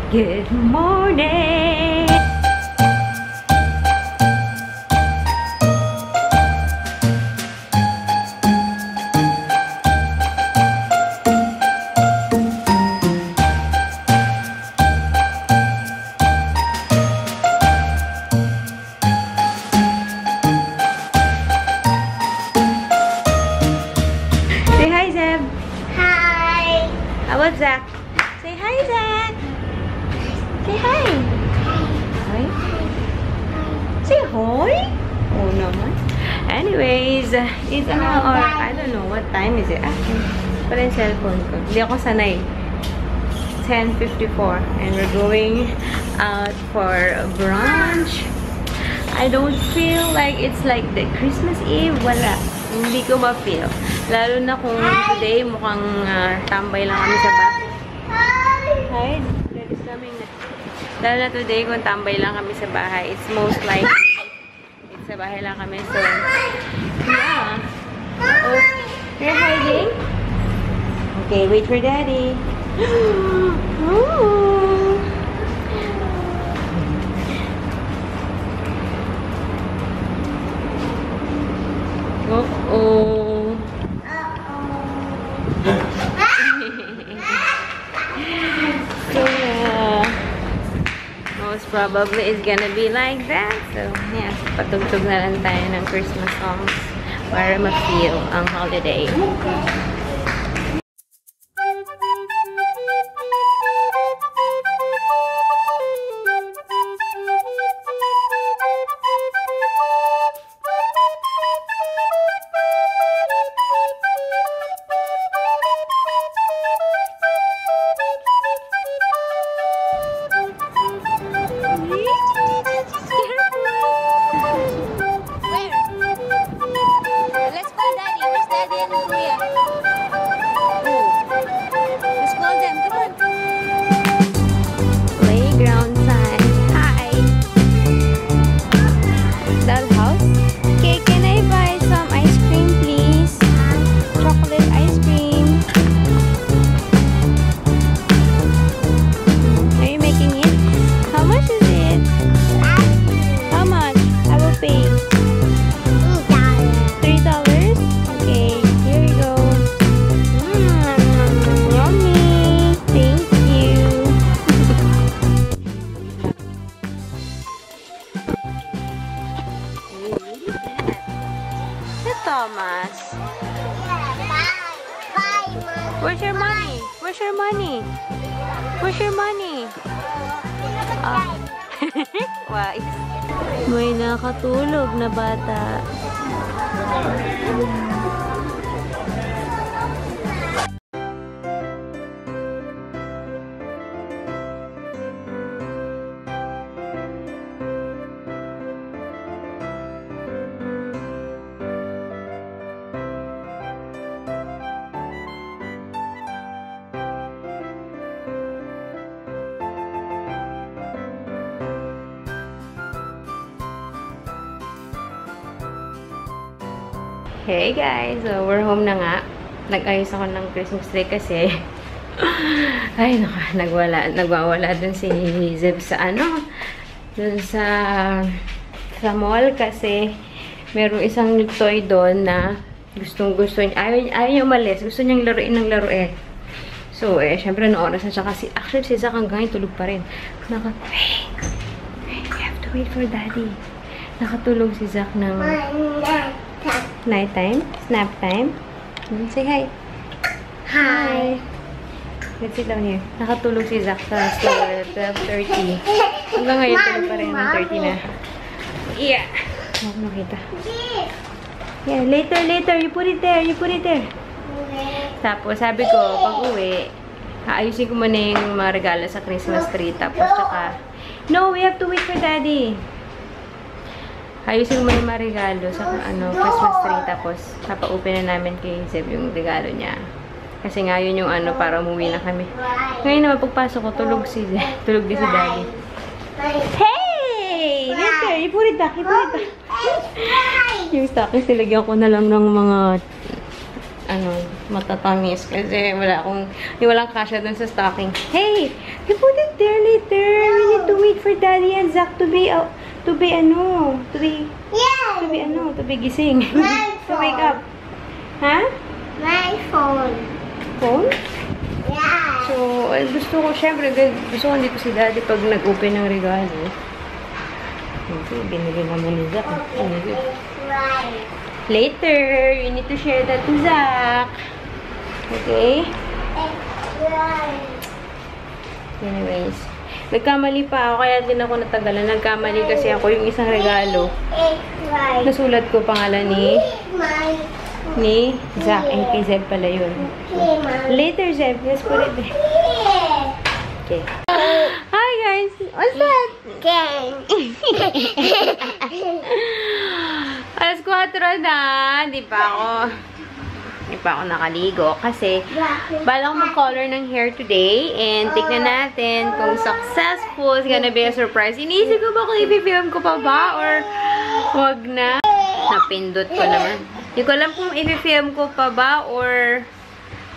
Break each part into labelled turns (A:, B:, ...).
A: Good morning! Say hi, Zeb!
B: Hi!
A: How about Zach? Say hi, Zach! Say hi! Hi? Say hi! Oh, naman. Anyways, it's or I don't know what time is it. Pala yung cellphone ko. Hindi ako sanay. 10:54 and we're going out for brunch. I don't feel like it's like the Christmas Eve. Wala. Hindi ko ma-feel. Lalo na kung today mukhang tambay lang kami sa bahay. Hi! That is coming na. Lalo na today kung tambay lang kami sa bahay. It's most likely it's sa bahay lang kami. So, yeah. Oh, you're hiding? Okay, wait for Daddy. Oh. Uh-oh. So, yeah. Most probably it's gonna be like that. So, yeah. Patugtog na lang tayo ng Christmas songs para ma-feel ang holiday. Thomas. Where's your money? Where's your money? Where's your money? Wais. May nakatulog na bata. Hey guys! So, we're home na nga. Nag-ayos ako ng Christmas tree kasi ay, nagwawala dun si Zeb sa dun sa mall kasi merong isang toy doon na gustong-gusto niya. Ayaw niya umalis. Gusto niyang laruin ng laruin. So, syempre, noong oras na siya kasi actually, si Zach hanggang tulog pa rin. Hey, we have to wait for Daddy. Nakatulog si Zach ng night time, snap time. Say hi. Hi. Let's sit down here. Nakatulog si Zach sa 12:30. Hanggang ngayon tulog pa rin ng 30 na. Yeah. Huwag nakita. Yeah, later. You put it there. Tapos sabi ko, pag uwi, aayusin ko muna yung mga regalo sa Christmas tree. Tapos tsaka, no, we have to wait for Daddy. Ayusin mo yung mga regalo sa Christmas tree. Tapos, papa-open na namin kay Zeb yung regalo niya. Kasi nga yun yung para umuwi na kami. Ngayon naman, pagpasok ko, tulog din si Daddy. Hey! Later! Ipurita! Yung stocking, silagyan ko na lang ng mga matatamis. Kasi walang kasya dun sa stocking. Hey! You put it there wait for Daddy and Zach to be gising. To wake up. Ha?
B: My phone.
A: Phone?
B: Yeah.
A: So, gusto ko, syempre, gusto ko dito si Daddy pag nag-open ng regalo. Okay, binili naman ni Zach.
B: Right.
A: Later, you need to share that to Zach. Okay?
B: Right.
A: Anyways, nagkamali pa ako, kaya din ako natagalan. Nagkamali kasi ako yung isang regalo.
B: Right.
A: Nasulat ko pangalan ni Zach. Kay Zeb pala yun. Later, Zeb. Let's put it there. Okay. Hi, guys. What's that? Alas 4 na. Di pa ako nakaligo. Kasi, bala ko mag-color ng hair today. And, tignan natin kung successful. It's gonna be a surprise. Iniisip ko ba kung i-film ko pa ba? Or, wag na. Napindot ko naman. Hindi ko alam kung i-film ko pa ba or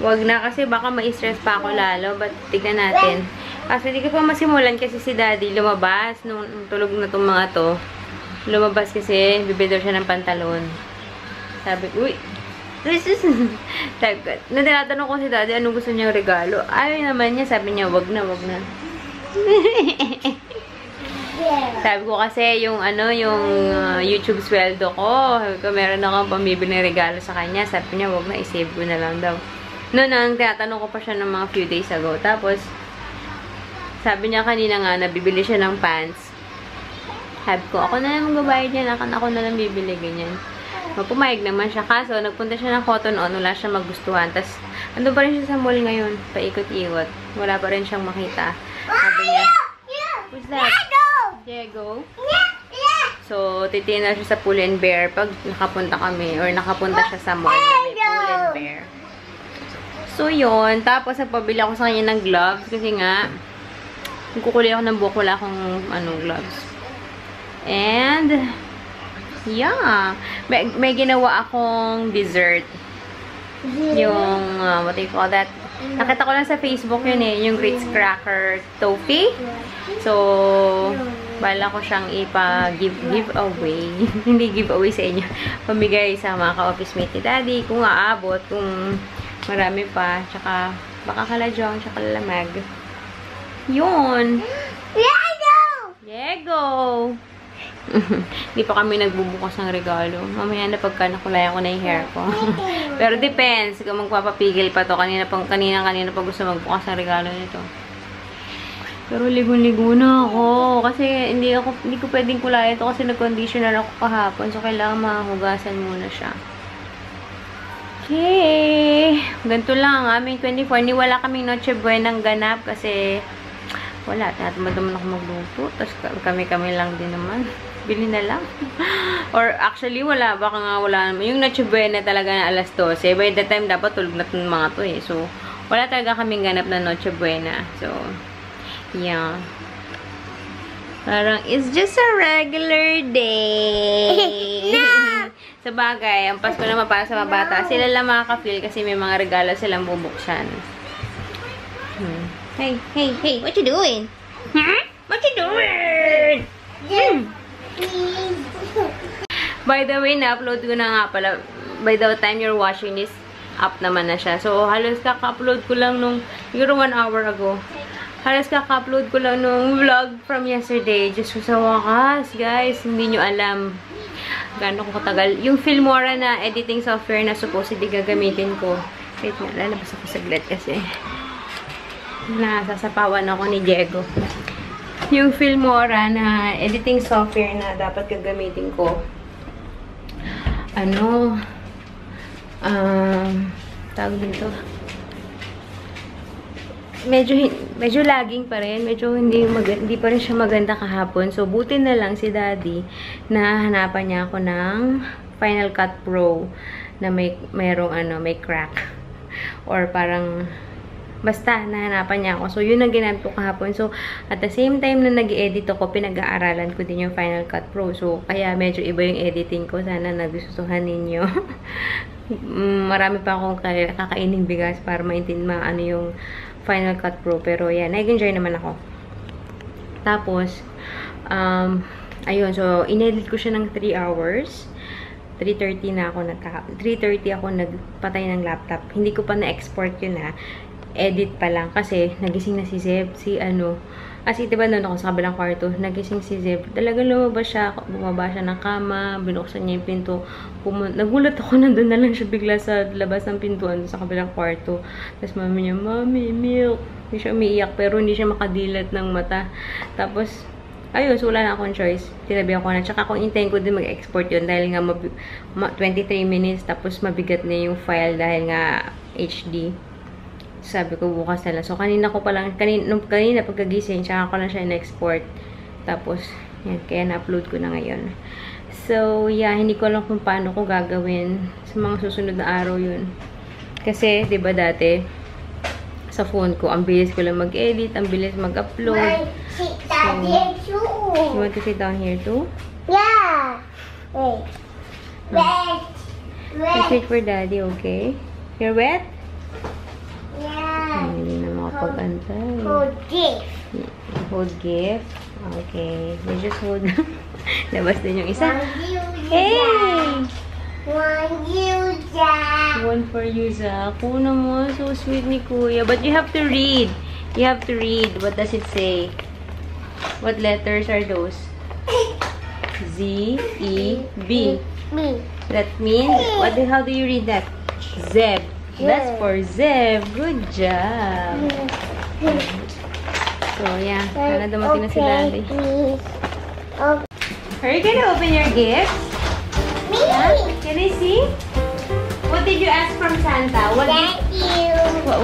A: wag na kasi baka ma-stress pa ako lalo. But tignan natin. Kasi hindi ko pa masimulan kasi si Daddy lumabas nung tulog na itong mga to. Lumabas kasi bibili daw siya ng pantalon. Sabi ko, uy, this is... Nung tinatanong ko si Daddy anong gusto niyang regalo. Ay naman niya, sabi niya, wag na, wag na. Sabi ko kasi yung YouTube sweldo ko. Sabi ko meron akong pambibili ng regalo sa kanya. Sabi niya wag na, i-save ko na lang daw. Noon ang tinatanong ko pa siya ng mga few days ago. Tapos sabi niya kanina nga nabibili siya ng pants. Sabi ko ako na lang magbabayad niyan. Ako na lang bibili ganyan. Pumayag naman siya. Kaso nagpunta siya ng Cotton On. Wala siya magustuhan. Tapos andun pa rin siya sa mall ngayon. Paikot-ikot. Wala pa rin siyang makita. Sabi niya, what's that? Diego. So, titingnan siya sa Pull and Bear pag nakapunta kami or nakapunta siya sa mall na may Pull and Bear. So, yun. Tapos, nagpabili ako sa kanya ng gloves kasi nga, kukuli ako ng buhok, wala akong gloves. And, yeah. May ginawa akong dessert. Yung, what do you call that? Nakita ko lang sa Facebook yun eh, yung Ritz Cracker Toffee. So, bala ko siyang ipa-giveaway. Hindi giveaway sa inyo. Pamigay sa mga ka-office mate ni Daddy. Kung aabot, kung marami pa. Tsaka, baka kaladyong, tsaka lalamag. Yun. Diego! Hindi pa kami nagbubukas ng regalo. Mamaya na pagka nakulayan ko na yung hair ko. Pero depends. Kung magpapapigil pa to. Kanina pa gusto magbukas ng regalo nito. Pero ligo-ligo na ako. Kasi hindi ko pwedeng kulayan ito kasi nag-conditioner ako kahapon. So, kailangan mahugasan muna siya. Okay. Ganito lang ang aming 24. Wala kaming Noche Buenang ganap kasi wala. Tinatamad naman ako magluto. Tapos kami lang din naman. Bili na lang. Or actually, wala. Baka nga wala naman. Yung Noche Buena talaga na alas 12. By the time, dapat tulog na itong mga to eh. So, wala talaga kaming ganap na Noche Buena. So, yeah. Parang, it's just a regular day. Sa bagay, ang Pasko naman para sa mga bata. Sila lang makaka-feel kasi may mga regalo silang bubuksan. Hey, hey, hey, what you doing? Huh? What you doing? By the way, na-upload ko na nga pala. By the time you're watching this, up naman na siya. So, halos kaka-upload ko lang nung, siguro 1 hour ago. Halos kaka-upload ko lang nung vlog from yesterday. Just sa wakas, guys. Hindi nyo alam gano'n ko katagal. Yung Filmora na editing software na supposedly gagamitin ko. Wait nga, lalabas ako saglit kasi nasasapawan ako ni Diego. Yung Filmora na editing software na dapat gagamitin ko. Tawag dito. Medyo lagging pa rin. Medyo hindi pa rin siya maganda kahapon. So, buti na lang si Daddy na hanapan niya ako ng Final Cut Pro na may crack. Or parang basta, nahanapan niya ako. So, yun ang ginamit ko kahapon. So, at the same time na nag-edit ako, pinag-aaralan ko din yung Final Cut Pro. So, kaya medyo iba yung editing ko. Sana nagustuhan ninyo. Marami pa akong kakaining bigas para maintindihan ano yung Final Cut Pro. Pero, yan. Nag-enjoy naman ako. Tapos, ayun, so, inedit ko siya ng 3 hours. 3:30 na ako 3:30 ako nagpatay ng laptop. Hindi ko pa na-export yun ha. Edit pa lang kasi nagising na si Zeb, kasi diba noon ako sa kabilang kwarto, nagising si Zeb. Talagang lumabas siya, bumaba siya ng kama, binuksan niya yung pinto. Nagulat ako, nandun na lang siya bigla sa labas ng pintuan sa kabilang kwarto. Tapos mami niya, "Mami, milk." Hindi siya umiiyak pero hindi siya makadilat ng mata. Tapos, ayun, so wala na akong choice. Tinabi ako na. Tsaka kung intayin ko din mag-export yun dahil nga 23 minutes tapos mabigat na yung file dahil nga HD. Sabi ko bukas na lang. So, kanina pagkagising, tsaka ko na siya in-export. Tapos, yan, kaya na-upload ko na ngayon. So, yeah, hindi ko alam kung paano ko gagawin sa mga susunod na araw yun. Kasi, di ba dati, sa phone ko, ang bilis ko lang mag-edit, ang bilis mag-upload.
B: Sit down here too.
A: You want to sit down here too?
B: Yeah. Wait. Wait.
A: Let's wait for Daddy, okay? You're wet?
B: Yeah.
A: Hindi na makapag-antay.
B: Hold this.
A: Hold gift. Okay. You just hold. Labas din yung isa.
B: One
A: Hey!
B: user.
A: One for you, Zach. Kuno mo. So sweet ni Kuya. But you have to read. You have to read. What does it say? What letters are those? Z, E, B.
B: Me.
A: That means, how do you read that? Zeb. That's for Zeb. Good job. So, yeah. Sana dumating na si Daddy.
B: Please. Okay.
A: Are you gonna open your gifts?
B: Me.
A: Huh? Can I see? What did you ask from Santa?
B: Thank you.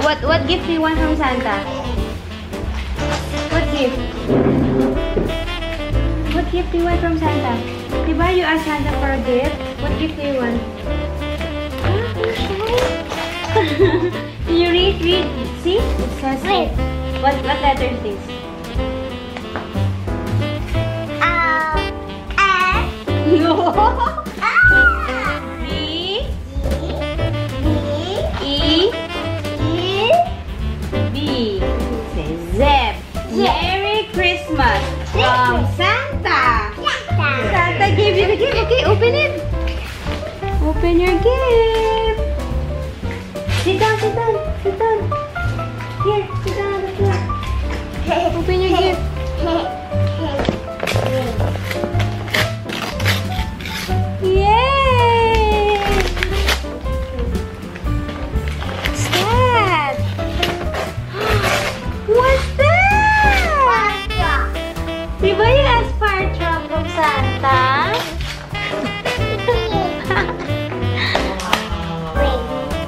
A: What gift do you want from Santa? What gift? What gift do you want from Santa? Diba you asked Santa for a gift? What gift do you want? Can you read? See? It says
B: Wait.
A: What letter is this?
B: S.
A: No.
B: Ah.
A: B,
B: E.
A: E,
B: E.
A: B. Says Zeb. Merry Christmas from Santa. Santa gave you the gift. Okay, open it. Open your gift. Sit down, sit down, sit down. Here, sit down on the floor. Open your gift. Yay! What's that? What's that? Diba yung aspire truck from Santa?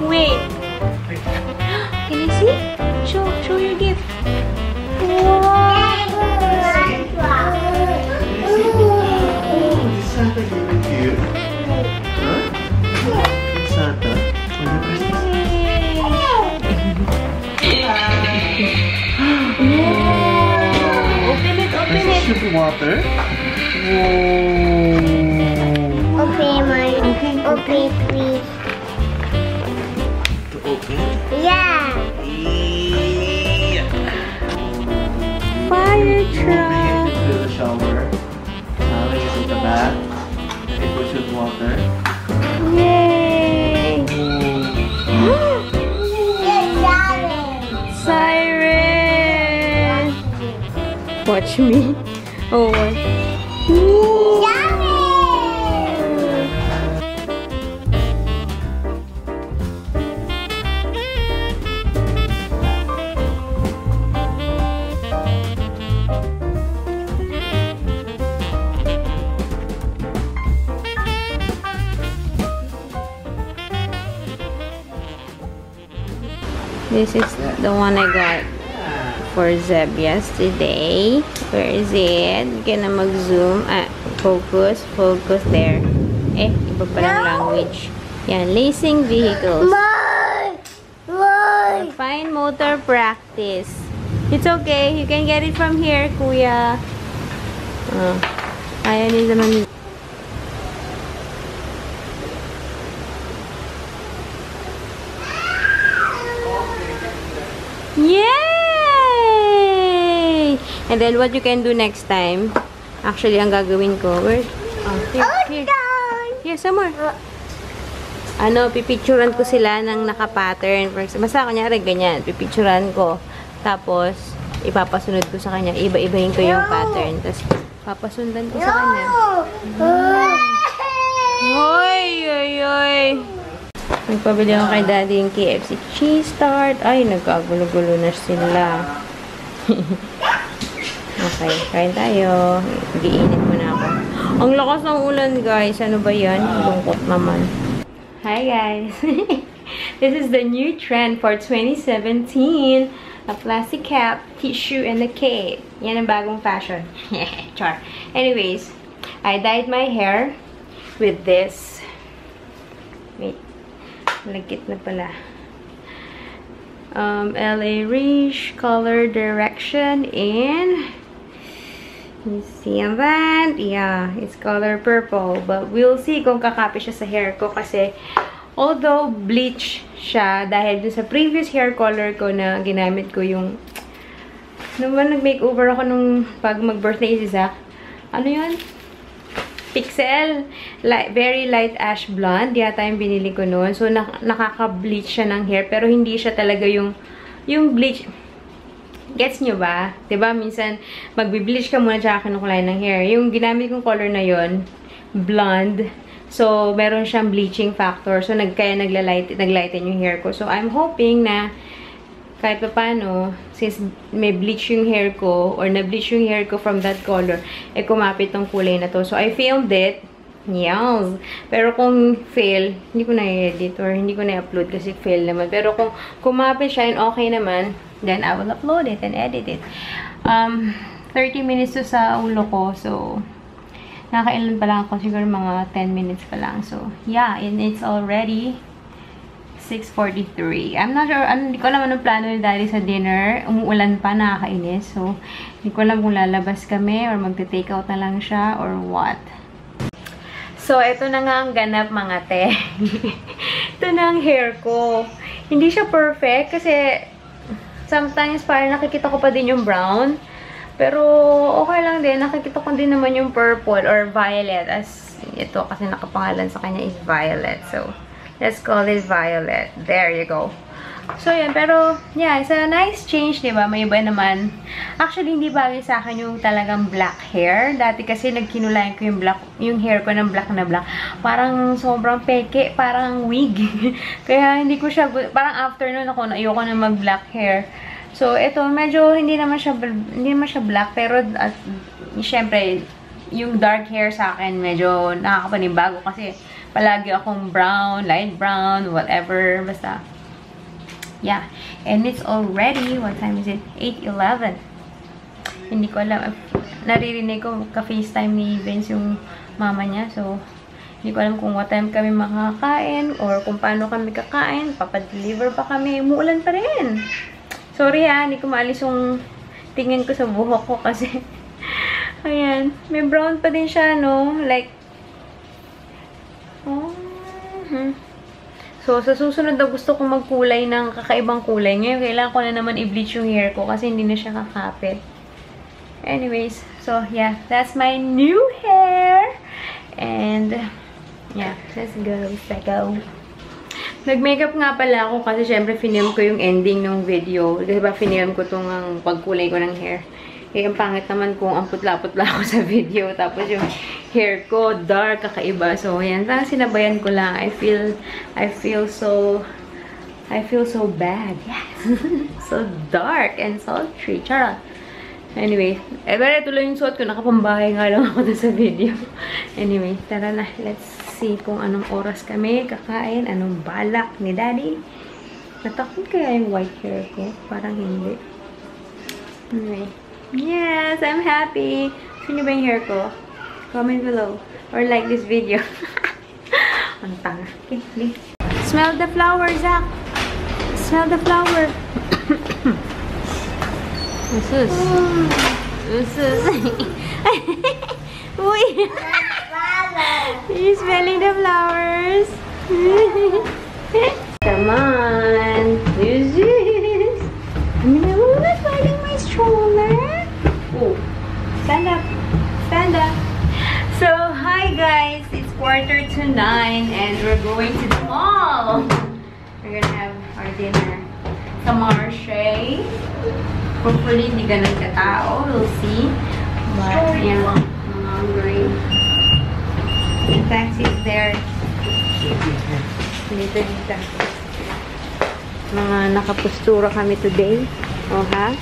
A: Wait. Can you see? Show your gift. Wow.
C: Did Santa give it to you? Huh? Did Santa? For your Christmas?
A: Open it, open
C: Is it
A: it.
C: sugar water? Whoa!
B: Okay, please.
C: To open?
B: Yeah.
A: Fire
C: You
A: truck.
C: open it to the shower. Now it's in the bath. And it puts with water.
A: Yay! Siren! Watch me. Oh, what? Ooh. This is the one I got for Zeb yesterday. Where is it? Gonna mag-zoom. Focus. Focus there. Iba palang language. Yan, racing vehicles. Fine motor practice. It's okay. You can get it from here, Kuya. Ayaw niya naman. Yay! And then, what you can do next time, actually, ang gagawin ko, here, some more. Ano, pipicturan ko sila ng naka-pattern. Basta, kunyari, ganyan. Pipicturan ko. Tapos, ipapasunod ko sa kanya. Iba-ibahin ko yung pattern. Tapos, papasundan ko sa kanya. Hoy, oy, oy. Nagpabili ako kay Daddy yung KFC cheese tart. Ay, nagkagulo-gulo na sila. Okay, kain tayo. Giinit muna ako. Ang lakas ng ulan, guys. Ano ba yan? Lungkot naman. Hi, guys. This is the new trend for 2017. A plastic cap, tissue, and a cape. Yan ang bagong fashion. Char. Anyways, I dyed my hair with this. Wait. Lagkit na pala. LA Rouge color direction in... You see that? Yeah, it's color purple. But we'll see kung kakapi siya sa hair ko kasi although bleach siya dahil dun sa previous hair color ko na ginamit ko yung naman nag-makeover ako nung pag mag-birthday si Zach. Ano yun? Pixel. Very light ash blonde. Yata yung binili ko noon. So, nakaka-bleach siya ng hair. Pero hindi siya talaga yung bleach. Gets nyo ba? Diba? Minsan, magbi-bleach ka muna tsaka kinukulay ng hair. Yung ginamit kong color na yon blonde. So, meron siyang bleaching factor. So, kaya naglighten yung hair ko. So, I'm hoping na kahit pa paano, since may bleach yung hair ko, or na-bleach yung hair ko from that color, eh kumapit tong kulay na to. So, I filmed it. Yes. Pero kung fail, hindi ko na-edit or hindi ko na-upload kasi fail naman. Pero kung kumapit siya and okay naman, then I will upload it and edit it. 30 minutes to sa ulo ko. So, nakailan pa lang ako. Siguro mga 10 minutes pa lang. So, yeah. And it's already 6:43. I'm not sure. Hindi ko alam anong plano ni Daddy sa dinner. Umuulan pa. Nakakainis. So, hindi ko alam kung lalabas kami or magte-take out na lang siya or what. So, ito na nga ang ganap mga te. Ito na ang hair ko. Hindi siya perfect kasi sometimes parang nakikita ko pa din yung brown. Pero okay lang din. Nakikita ko din naman yung purple or violet. As ito kasi nakapangalan sa kanya is violet. So, let's call it violet. There you go. So, yan. Pero, yeah, it's a nice change, diba? May iba naman. Actually, hindi bagay sa akin yung talagang black hair. Dati kasi nagkinulayan ko yung hair ko ng black na black. Parang sobrang peke. Parang wig. Kaya hindi ko siya, parang after nun ako, ayoko na mag-black hair. So, ito, medyo hindi naman siya black. Pero, syempre, yung dark hair sa akin, medyo nakakapanibago kasi palagi akong brown, light brown, whatever. Basta, yeah. And it's already, what time is it? 8:11. Hindi ko alam. Naririnig ko ka-FaceTime ni Vince yung mama niya. So, hindi ko alam kung what time kami makakain or kung paano kami kakain. Papadeliver pa kami. Umuulan pa rin. Sorry ha, hindi ko maalis yung tingin ko sa buhok ko kasi ayan. May brown pa din siya, no? Like, So, sa susunod na gusto kong magkulay ng kakaibang kulay. Ngayon, kailangan ko na naman i-bleach yung hair ko kasi hindi na siya kakapit. Anyways, so, yeah. That's my new hair. And, yeah. Let's go. Let's go. Nag-makeup nga pala ako kasi syempre film ko yung ending ng video. Diba, film ko itong pagkulay ko ng hair. Eh, ang pangit naman kung ang putla-putla ako sa video. Tapos yung hair ko, dark, kakaiba. So, yan. Parang sinabayan ko lang. I feel so bad. Yes. So dark and sultry. Charot. Anyway. Pero tuloy yung suot ko. Nakapambahay nga lang ako sa video. Anyway, tara na. Let's see kung anong oras kami kakain. Anong balak ni Daddy. Natakot kaya yung white hair ko? Parang hindi. Anyway. Yes, I'm happy. Sino ba yung hair ko? Comment below. Or like this video. Ang tanga. Okay, please. Smell the flower, Zach. Smell the flower. Usus. Usus. Uy. You're smelling the flowers. Come on. Usus. I'm not riding my stroller. Oh, Stand up. Stand up. So, hi guys. It's 8:45 and we're going to the mall. We're gonna have our dinner sa Marche. Hopefully, hindi ganun katao. We'll see. But, yeah, I'm hungry. The taxi is there. Dito. Mga nakapustura kami today. Oh ha?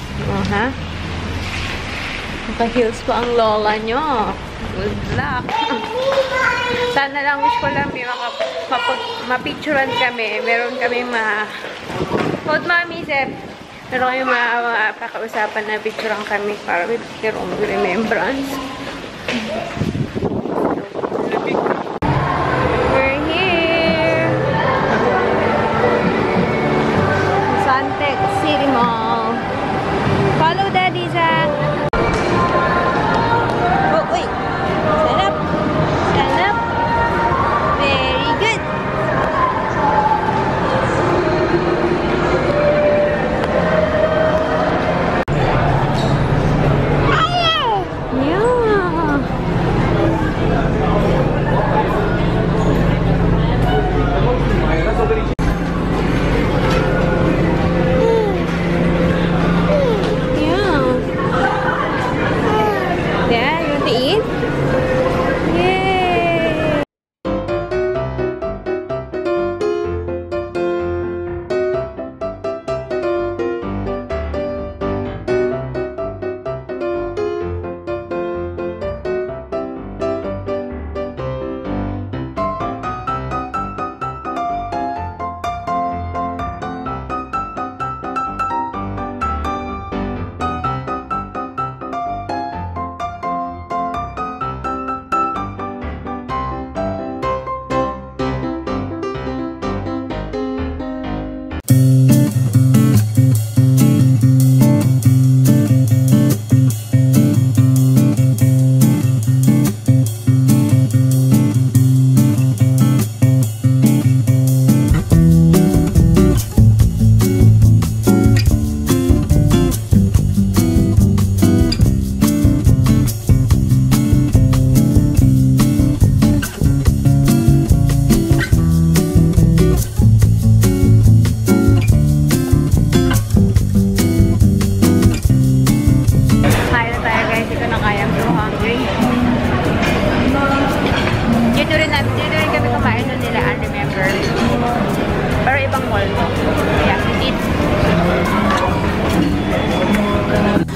A: Naka-heels pa ang lola nyo. Good luck. Sana lang, wish ko lang may mapicturean kami. Meron kami Hold mami, Zeb. Meron kami mapakausapan na picturean kami para meron remembrance. We're here. Suntec City Mall. Follow Daddy, Zach.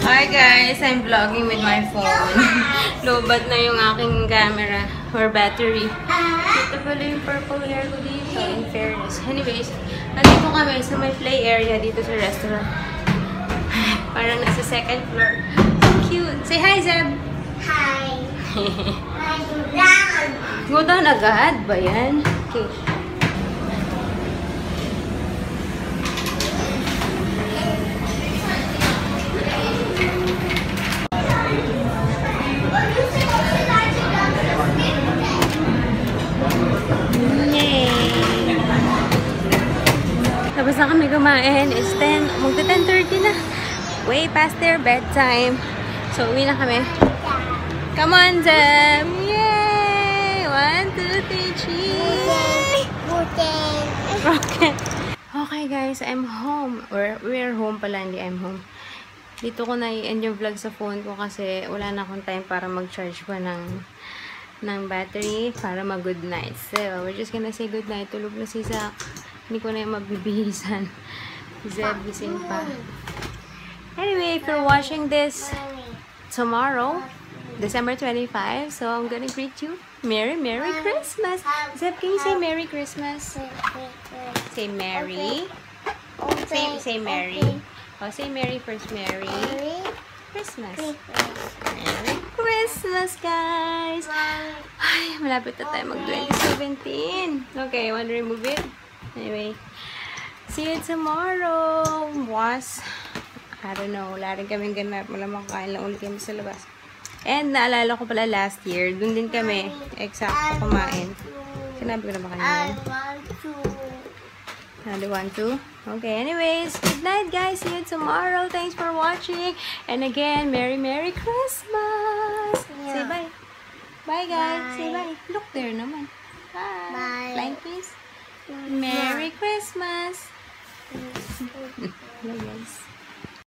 A: Hi guys, I'm vlogging with my phone. Lobad na yung aking camera or battery. Ito pala yung purple hair ko dito, in fairness. Anyways, nandito kami sa may play area dito sa restaurant. Parang nasa second floor. Cute. Say hi, Zeb!
B: Hi.
A: Go down agad ba yan? Okay. Tapos na kami kumain. It's 10:30 na. Way past their bedtime. So, uwi na kami. Come on, Zem! Yay! 1, 2, 3, cheese! Okay. Okay, guys. I'm home. We're home pala, hindi I'm home. Dito ko na i-end yung vlog sa phone ko kasi wala na akong time para mag-charge pa ng battery para mag-good night. So, we're just gonna say good night. Tulog na si Zach. Hindi ko na yung mabibihisan. Zeb, gising pa. Anyway, if you're watching this tomorrow, December 25, so I'm gonna greet you. Merry Christmas! Zeb, can you say Merry Christmas? Say Merry. Say Merry. Oh, say Merry first. Merry Christmas. Merry Christmas, guys! Ay, malapit na tayo mag-2017. Okay, want to remove it? Anyway, see you tomorrow. Was, I don't know, wala rin kaming ganap. Malamang kain lang ulit kami sa labas. And naalala ko pala last year, dun din kami eksakto kumain. Sinabi ko na ba kanina? I want to. Okay, anyways, good night guys. See you tomorrow. Thanks for watching. And again, Merry Christmas! Bye, guys. Say bye. Look there naman. Bye.
B: Bye.
A: Flying kiss. Merry Christmas. Bye, guys.